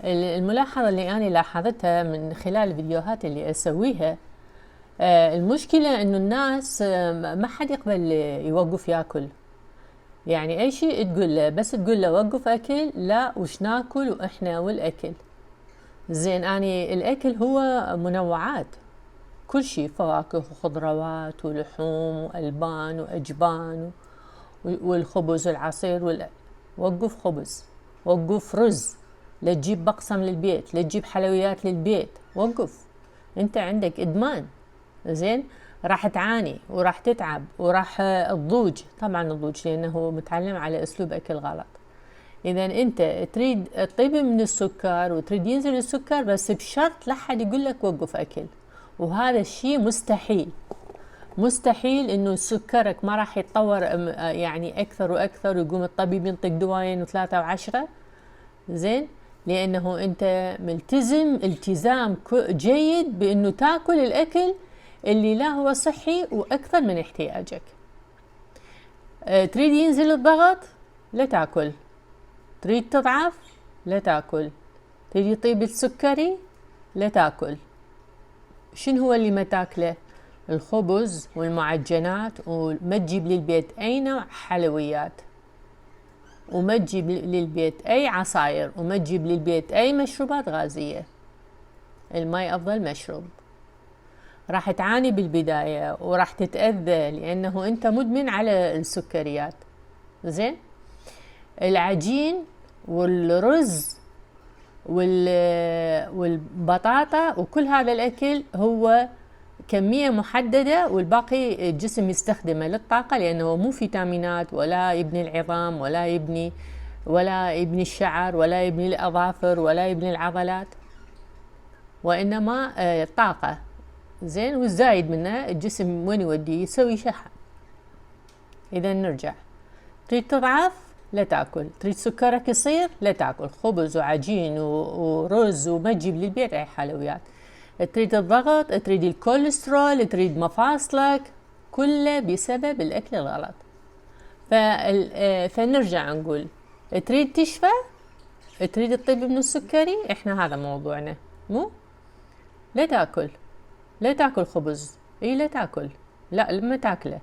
الملاحظة اللي أنا لاحظتها من خلال الفيديوهات اللي أسويها، المشكلة إنه الناس ما حد يقبل يوقف ياكل. يعني أي شيء تقول له، بس تقول له وقف أكل، لا وش ناكل وإحنا والأكل. زين أني الأكل هو منوعات، كل شيء، فواكه وخضروات ولحوم وألبان وأجبان والخبز والعصير وقف خبز، وقف رز، لا تجيب بقسم للبيت، لا تجيب حلويات للبيت، وقف. انت عندك ادمان، زين، راح تعاني وراح تتعب وراح تضوج، طبعا تضوج لانه متعلم على اسلوب اكل غلط. اذا انت تريد تطيب من السكر وتريد ينزل السكر، بس بشرط لا حد يقول لك وقف اكل، وهذا الشيء مستحيل. مستحيل انه سكرك ما راح يتطور يعني اكثر واكثر، ويقوم الطبيب ينطيك دواين وثلاثة وعشرة، زين، لانه انت ملتزم التزام جيد بانه تاكل الاكل اللي لا هو صحي واكثر من احتياجك. تريد ينزل الضغط، لا تاكل. تريد تضعف، لا تاكل. تريد يطيب السكري، لا تاكل. شنو هو اللي ما تاكله؟ الخبز والمعجنات، وما تجيب للبيت اي نوع حلويات، وما تجيب للبيت اي عصاير، وما تجيب للبيت اي مشروبات غازية. الماء افضل مشروب. راح تعاني بالبداية وراح تتأذى لانه انت مدمن على السكريات. زين، العجين والرز والبطاطا وكل هذا الاكل هو كمية محددة، والباقي الجسم يستخدمه للطاقة، لأنه مو فيتامينات ولا يبني العظام ولا يبني الشعر ولا يبني الأظافر ولا يبني العضلات، وإنما طاقة. زين، والزايد منه الجسم وين يوديه؟ يسوي شحن. إذا نرجع، تريد تضعف، لا تاكل. تريد سكرك يصير، لا تاكل خبز وعجين ورز، وما تجيب للبيت أي حلويات. تريد الضغط، تريد الكوليسترول، تريد مفاصلك، كله بسبب الأكل الغلط. فنرجع نقول، تريد تشفى، تريد تطيب من السكري، احنا هذا موضوعنا، مو لا تاكل. لا تاكل خبز، لا تاكل، لا لما تاكله،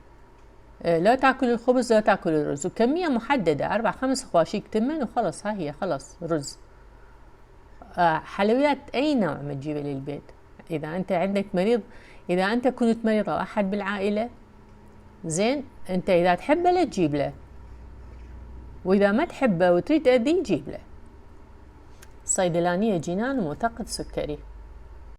لا تاكل الخبز، لا تاكل الرز، وكمية محددة 4-5 خواشيك تمن وخلص. ها هي خلص رز. حلويات أي نوع ما تجيبه للبيت. إذا أنت عندك مريض، إذا أنت كنت مريض أو أحد بالعائلة، زين، أنت إذا تحبه لا تجيب له، وإذا ما تحبه وتريد تأذيه جيب له. صيدلانية جنان ومعتقد سكري.